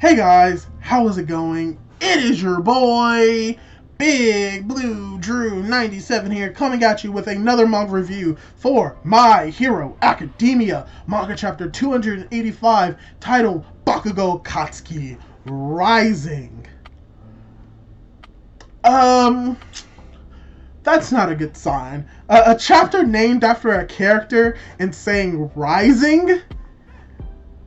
Hey guys, how is it going? It is your boy, Big Blue Drew 97 here, coming at you with another manga review for My Hero Academia, manga chapter 285, titled Bakugo Katsuki Rising. That's not a good sign. A chapter named after a character and saying rising?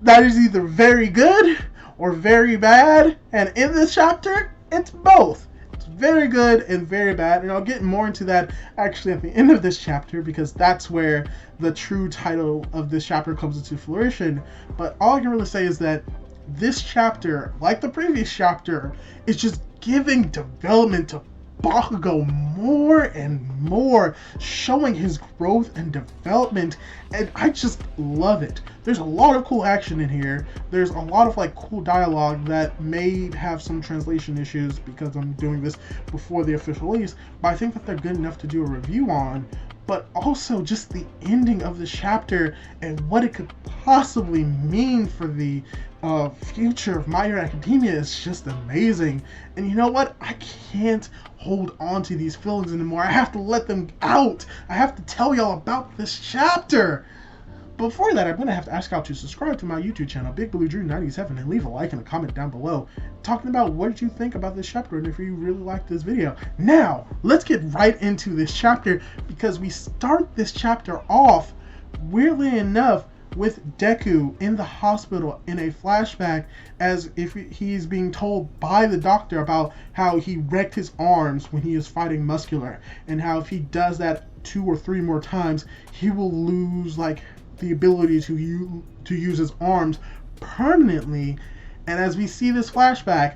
That is either very good or very bad, and in this chapter, it's both. It's very good and very bad, and I'll get more into that actually at the end of this chapter, because that's where the true title of this chapter comes into fruition. But all I can really say is that this chapter, like the previous chapter, is just giving development to Bakugo more and more, showing his growth and development, and I just love it. There's a lot of cool action in here. There's a lot of cool dialogue that may have some translation issues because I'm doing this before the official release, but I think that they're good enough to do a review on. But also just the ending of the chapter and what it could possibly mean for the future of My Hero Academia is just amazing. And you know what? I can't hold on to these feelings anymore. I have to let them out. I have to tell y'all about this chapter. Before that, I'm going to have to ask y'all to subscribe to my YouTube channel, Big Blue Drew 97, and leave a like and a comment down below talking about what did you think about this chapter and if you really liked this video. Now, let's get right into this chapter, because we start this chapter off, weirdly enough, with Deku in the hospital in a flashback, as if he's being told by the doctor about how he wrecked his arms when he was fighting Muscular, and how if he does that 2 or 3 more times, he will lose the ability to use his arms permanently. And as we see this flashback,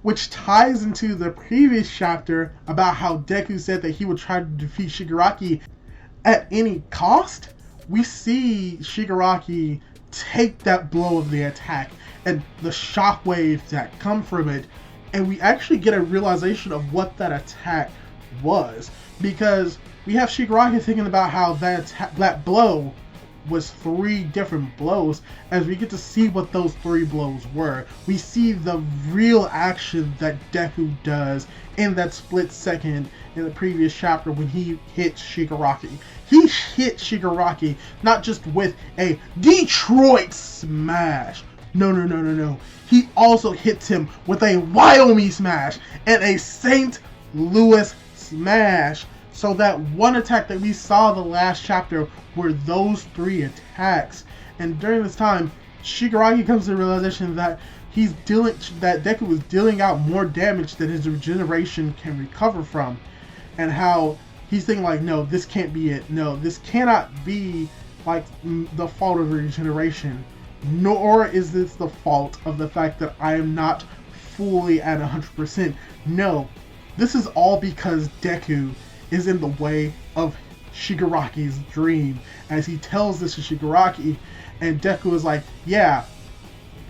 which ties into the previous chapter about how Deku said that he would try to defeat Shigaraki at any cost, we see Shigaraki take that blow of the attack and the shockwaves that come from it, and we actually get a realization of what that attack was, because we have Shigaraki thinking about how that blow was 3 different blows. As we get to see what those 3 blows were, we see the real action that Deku does in that split second in the previous chapter when he hits Shigaraki. He hit Shigaraki not just with a Detroit smash. No. He also hits him with a Wyoming smash and a St. Louis smash. So that one attack that we saw the last chapter were those 3 attacks. And during this time, Shigaraki comes to the realization that Deku was dealing out more damage than his regeneration can recover from. And how he's thinking no, this can't be it. No, this cannot be the fault of regeneration. Nor is this the fault of the fact that I am not fully at 100%. No, this is all because Deku is in the way of Shigaraki's dream, as he tells this to Shigaraki, and Deku is like, yeah,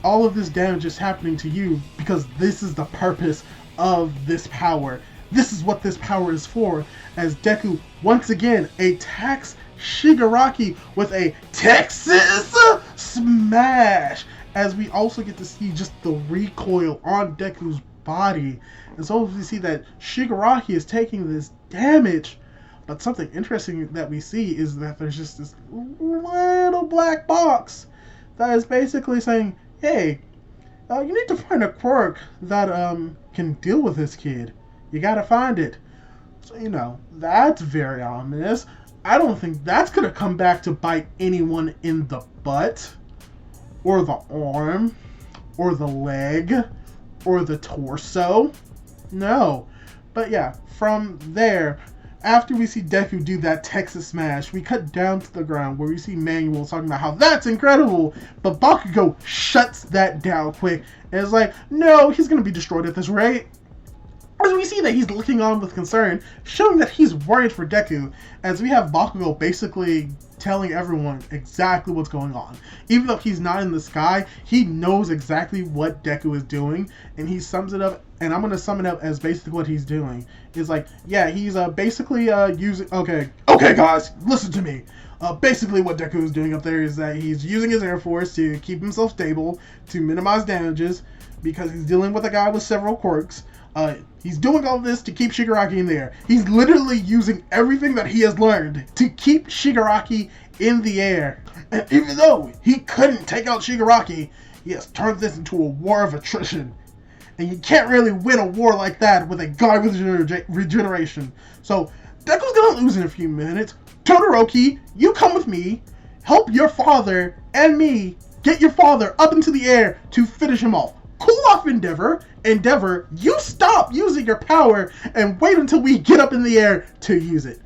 all of this damage is happening to you because this is the purpose of this power. This is what this power is for, as Deku once again attacks Shigaraki with a Texas smash, as we also get to see just the recoil on Deku's body. And so we see that Shigaraki is taking this damage, but something interesting that we see is that there's just this little black box that is basically saying, hey, you need to find a quirk that can deal with this kid. You gotta find it. So, that's very ominous. I don't think that's gonna come back to bite anyone in the butt, or the arm, or the leg, or the torso. No. But yeah, from there, after we see Deku do that Texas smash, we cut down to the ground where we see Manuel talking about how that's incredible, but Bakugo shuts that down quick and is like, no, he's gonna be destroyed at this rate. As we see that he's looking on with concern, showing that he's worried for Deku, as we have Bakugo basically telling everyone exactly what's going on. Even though he's not in the sky, he knows exactly what Deku is doing, and he sums it up, and I'm going to sum it up as basically what he's doing. It's yeah, he's basically using... Okay guys, listen to me. Basically what Deku is doing up there is that he's using his Air Force to keep himself stable, to minimize damages, because he's dealing with a guy with several quirks. He's doing all this to keep Shigaraki in the air. He's literally using everything that he has learned to keep Shigaraki in the air. And even though he couldn't take out Shigaraki, he has turned this into a war of attrition. And you can't really win a war like that with a guy with regeneration. So Deku's gonna lose in a few minutes. Todoroki, you come with me. Help your father and me get your father up into the air to finish him off. Cool off, Endeavor. Endeavor, you stop using your power and wait until we get up in the air to use it.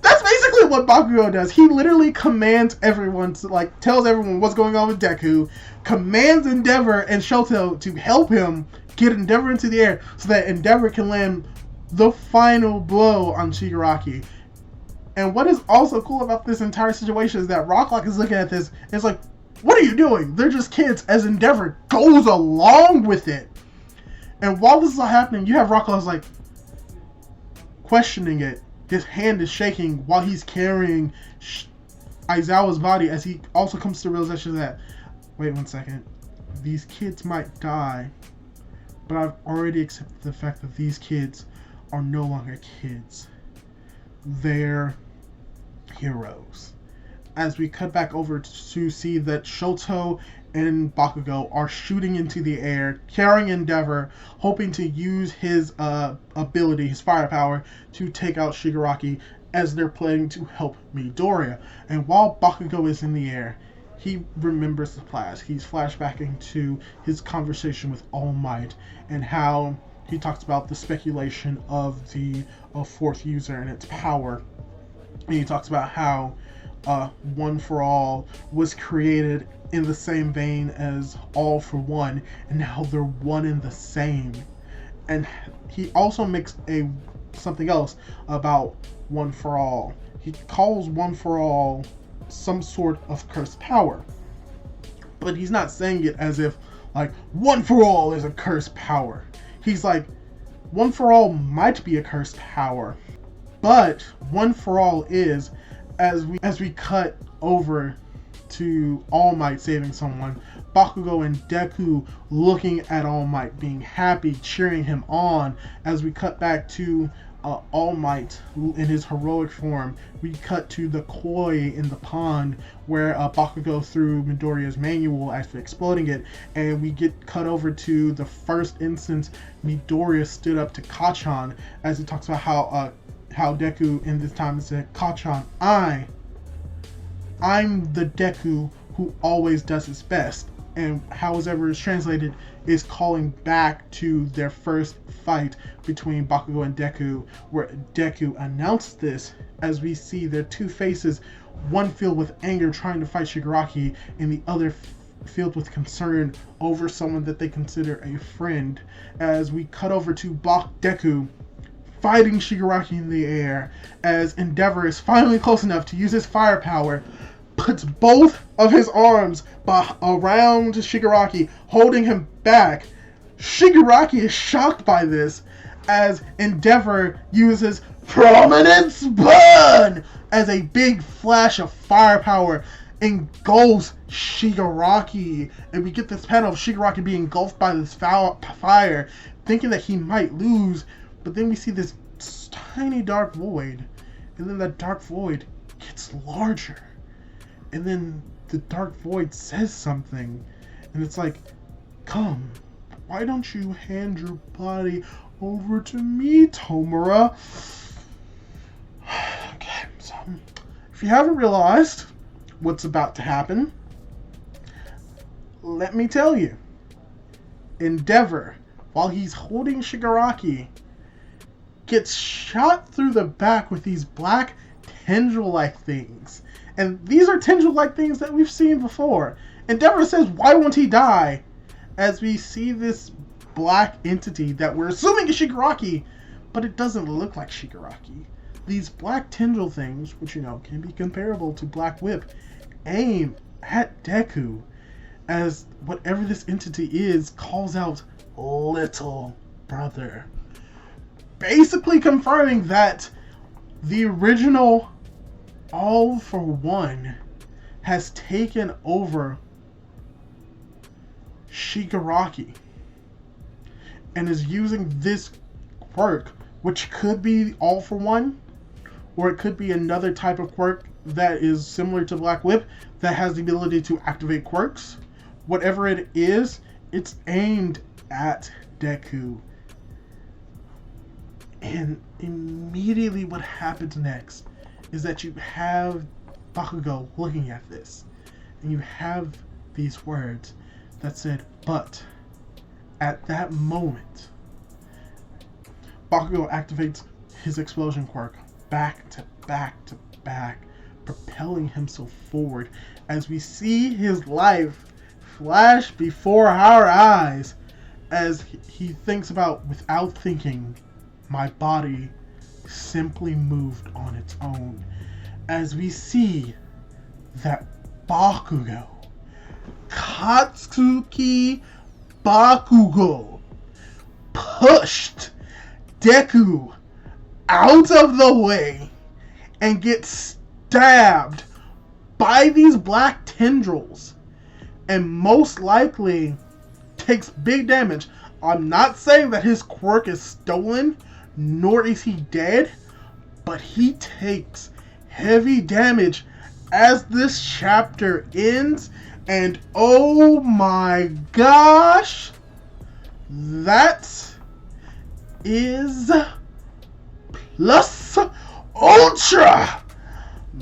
That's basically what Bakugo does. He literally commands everyone to, like, tells everyone what's going on with Deku, commands Endeavor and Shoto to help him get Endeavor into the air so that Endeavor can land the final blow on Shigaraki. And what is also cool about this entire situation is that Rocklock is looking at this and it's like, what are you doing? They're just kids, as Endeavor goes along with it. And while this is all happening, you have Rocklock's like questioning it. His hand is shaking while he's carrying Aizawa's body as he also comes to the realization that, wait 1 second, these kids might die, but I've already accepted the fact that these kids are no longer kids. They're heroes. As we cut back over to see that Shoto and Bakugo are shooting into the air, carrying Endeavor, hoping to use his ability, his firepower, to take out Shigaraki as they're planning to help Midoriya. And while Bakugo is in the air, he remembers the past. He's flashbacking to his conversation with All Might and how he talks about the speculation of the fourth user and its power. And he talks about how One for All was created in the same vein as All for One, and now they're one and the same. And he also makes something else about One for All. He calls One for All some sort of cursed power, but he's not saying it as if like One for All is a cursed power. He's like, One for All might be a cursed power, but One for All is, as we cut over to All Might saving someone, Bakugo and Deku looking at All Might, being happy, cheering him on. As we cut back to All Might in his heroic form, we cut to the koi in the pond where Bakugo threw Midoriya's manual after exploding it, and we get cut over to the first instance Midoriya stood up to Kacchan as he talks about how Deku in this time said, Kacchan, I'm the Deku who always does his best. And however it's translated is calling back to their first fight between Bakugo and Deku, where Deku announced this as we see their two faces, one filled with anger trying to fight Shigaraki, and the other filled with concern over someone that they consider a friend. As we cut over to Deku fighting Shigaraki in the air, as Endeavor is finally close enough to use his firepower, puts both of his arms around Shigaraki, holding him back. Shigaraki is shocked by this as Endeavor uses Prominence Burn as a big flash of firepower engulfs Shigaraki. And we get this panel of Shigaraki being engulfed by this fire, thinking that he might lose. But then we see this tiny dark void, and then that dark void gets larger. And then the dark void says something, and it's like, come, why don't you hand your body over to me, Tomura? Okay, so if you haven't realized what's about to happen, let me tell you. Endeavor, while he's holding Shigaraki, gets shot through the back with these black tendril-like things. And these are tendril-like things that we've seen before. Endeavor says, why won't he die? As we see this black entity that we're assuming is Shigaraki, but it doesn't look like Shigaraki. These black tendril things, which can be comparable to Black Whip, aim at Deku as whatever this entity is calls out little brother. Basically confirming that the original All for One has taken over Shigaraki and is using this quirk, which could be all for one, or it could be another type of quirk that is similar to Black Whip that has the ability to activate quirks. Whatever it is, it's aimed at Deku. And immediately what happens next is that you have Bakugo looking at this, and you have these words that said, but at that moment, Bakugo activates his explosion quirk back to back to back, propelling himself forward as we see his life flash before our eyes as he thinks about, without thinking, my body simply moved on its own. As we see that Bakugo, Katsuki Bakugo, pushed Deku out of the way and gets stabbed by these black tendrils and most likely takes big damage. I'm not saying that his quirk is stolen, nor is he dead, but he takes heavy damage as this chapter ends, and oh my gosh, that is plus ultra,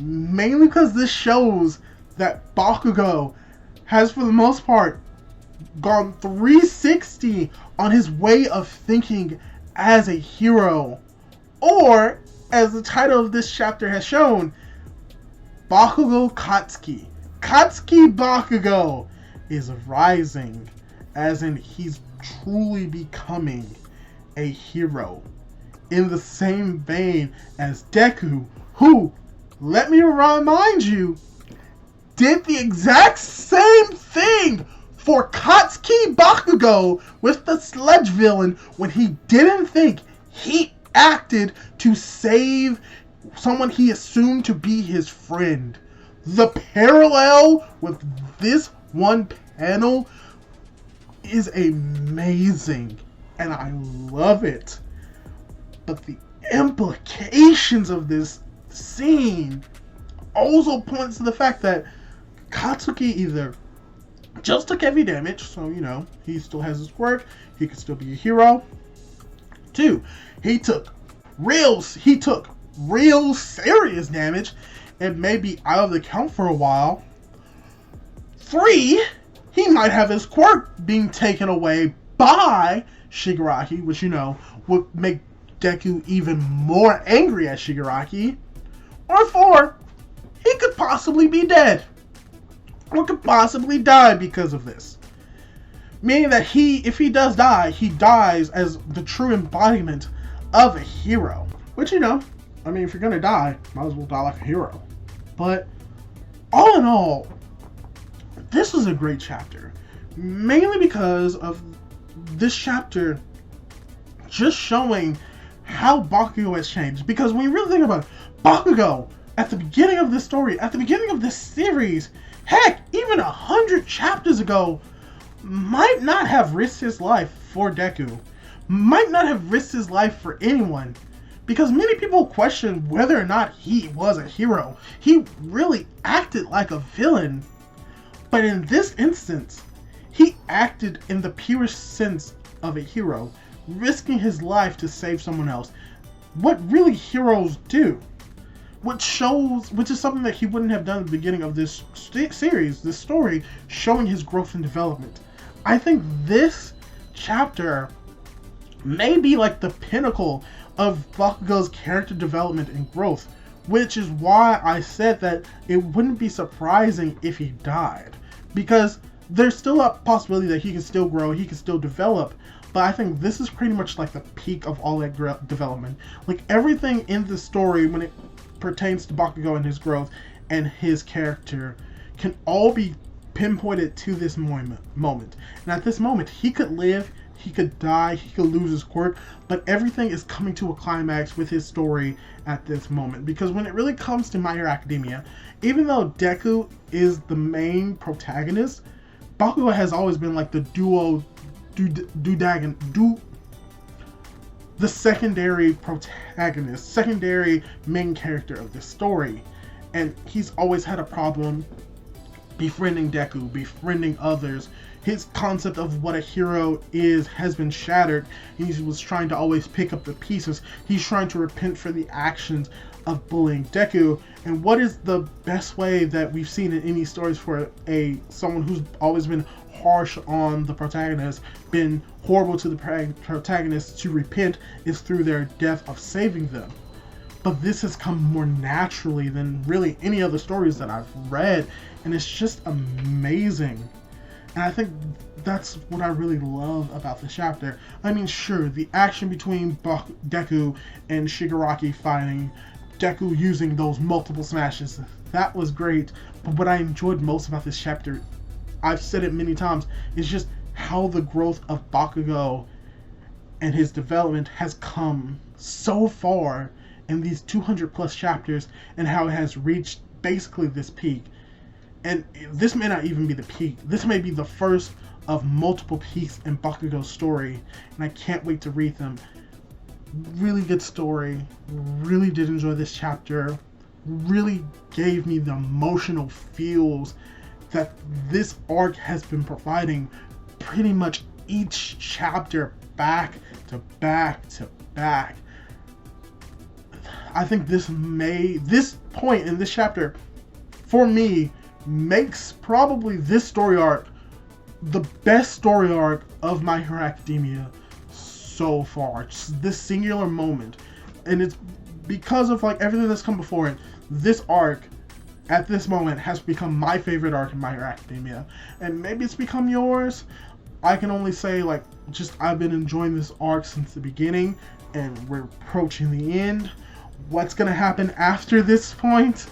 mainly because this shows that Bakugo has, for the most part, gone 360 on his way of thinking as a hero, or as the title of this chapter has shown, Bakugo Katsuki. Katsuki Bakugo is rising, as in he's truly becoming a hero. In the same vein as Deku, who, let me remind you, did the exact same thing for Katsuki Bakugo with the sledge villain when he didn't think. He acted to save someone he assumed to be his friend. The parallel with this one panel is amazing, and I love it. But the implications of this scene also points to the fact that Katsuki either just took heavy damage, so he still has his quirk, he could still be a hero. 2, he took real serious damage and may be out of the count for a while. 3, he might have his quirk being taken away by Shigaraki, which would make Deku even more angry at Shigaraki. Or 4, he could possibly be dead, or could possibly die because of this. Meaning that if he does die, he dies as the true embodiment of a hero. Which, if you're gonna die, might as well die like a hero. But, all in all, this was a great chapter. Mainly because of this chapter just showing how Bakugo has changed. Because when you really think about it, Bakugo, at the beginning of this story, at the beginning of this series, heck, even 100 chapters ago, might not have risked his life for Deku. Might not have risked his life for anyone. Because many people question whether or not he was a hero. He really acted like a villain. But in this instance, he acted in the purest sense of a hero, risking his life to save someone else. What really heroes do. Which is something that he wouldn't have done at the beginning of this series, this story, showing his growth and development. I think this chapter may be like the pinnacle of Bakugo's character development and growth, which is why I said that it wouldn't be surprising if he died. Because there's still a possibility that he can still grow, he can still develop, but I think this is pretty much like the peak of all that development. Like, everything in the story, when it pertains to Bakugo and his growth and his character, can all be pinpointed to this moment. And at this moment, he could live, he could die, he could lose his quirk, but everything is coming to a climax with his story at this moment. Because when it really comes to My Hero Academia, even though Deku is the main protagonist, Bakugo has always been like the the secondary protagonist, secondary main character of this story. And he's always had a problem befriending Deku, befriending others. His concept of what a hero is has been shattered. He was trying to always pick up the pieces. He's trying to repent for the actions of bullying Deku. And what is the best way that we've seen in any stories for someone who's always been harsh on the protagonist, been horrible to the protagonist, to repent, is through their death of saving them. But this has come more naturally than really any other stories that I've read, and it's just amazing. And I think that's what I really love about this chapter. I mean, sure, the action between Deku and Shigaraki fighting, Deku using those multiple smashes, that was great. But what I enjoyed most about this chapter, I've said it many times, is just how the growth of Bakugo and his development has come so far in these 200 plus chapters, and how it has reached basically this peak. And this may not even be the peak. This may be the first of multiple peaks in Bakugo's story, and I can't wait to read them. Really good story. Really did enjoy this chapter. Really gave me the emotional feels that this arc has been providing pretty much each chapter, back to back to back. I think this point in this chapter, for me, makes probably this story arc the best story arc of My Hero Academia so far. Just this singular moment. And it's because of like everything that's come before it. This arc at this moment has become my favorite arc in My Hero Academia. And maybe it's become yours. I can only say, like, just I've been enjoying this arc since the beginning, and we're approaching the end. What's gonna happen after this point,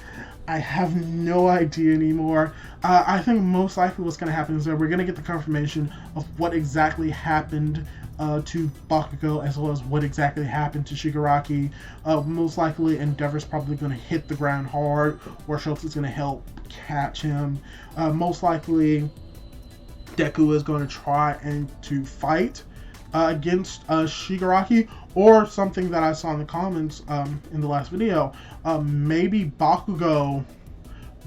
I have no idea anymore. I think most likely what's gonna happen is that we're gonna get the confirmation of what exactly happened to Bakugo, as well as what exactly happened to Shigaraki. Most likely Endeavor's probably gonna hit the ground hard, or Schultz is gonna help catch him. Most likely Deku is going to try and to fight against Shigaraki, or something that I saw in the comments in the last video. Maybe Bakugo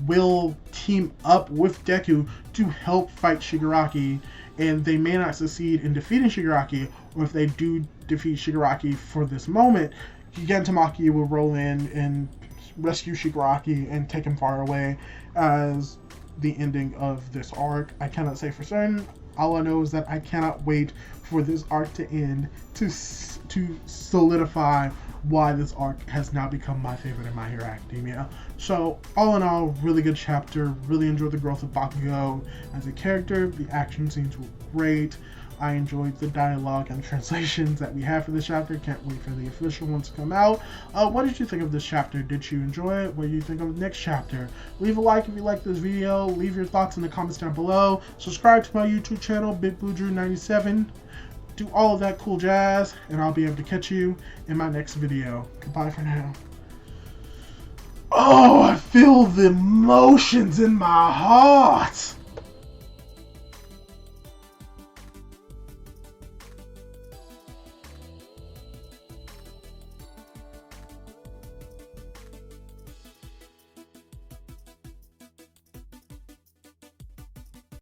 will team up with Deku to help fight Shigaraki, and they may not succeed in defeating Shigaraki, or if they do defeat Shigaraki for this moment, Gigan Tamaki will roll in and rescue Shigaraki and take him far away as the ending of this arc. I cannot say for certain. All I know is that I cannot wait for this arc to end to solidify why this arc has now become my favorite in My Hero Academia. So all in all, really good chapter. Really enjoyed the growth of Bakugo as a character. The action scenes were great. I enjoyed the dialogue and translations that we have for this chapter. Can't wait for the official ones to come out. What did you think of this chapter? Did you enjoy it? What do you think of the next chapter? Leave a like if you liked this video. Leave your thoughts in the comments down below. Subscribe to my YouTube channel, BigBlueDrew97. Do all of that cool jazz, and I'll be able to catch you in my next video. Goodbye for now. Oh, I feel the emotions in my heart.